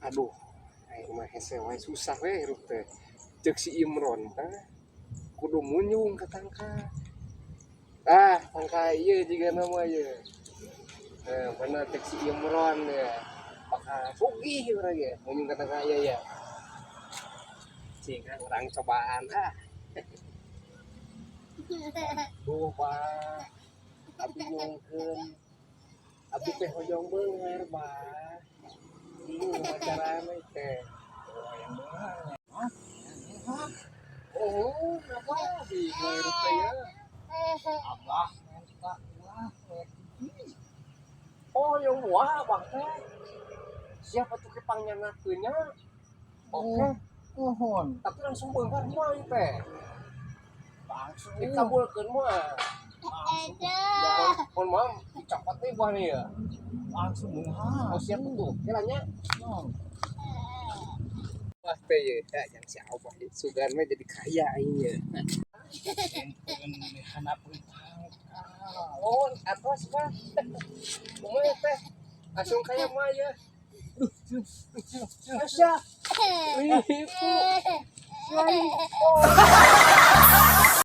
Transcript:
Aduh, aing mah hese wae susah we hirup teh. Ceuk si Imron tah kudu munyung ka tangka. Tangka ieu jiga nama ieu. Bener cek si Imron ya. Bakal sugih urang ya, munyung ka tangka ieu ya. Cing urang cobaan Duh, Pak. Abi nyongkeun. Abi teh hoyong beungar, Pak. Pacaran teh. Oh, kenapa bingung teh ya? Abah yang suka buah Oh, yang buah abang teh. Siapa tuh kepanggilnya? Oke, pohon tapi langsung beungar moal teh. langsung Dikabulkeun moal. Mohon maaf, cokot nih buah nih ya. langsung Oh, siap tuh. Kiranya non wah teh ya, yang si Abah sugan mah jadi kaya aing ya. anak tangka Oh, atas Pak. Kumaha teh? Langsung kaya mah ya. Asya. Wih, Bu.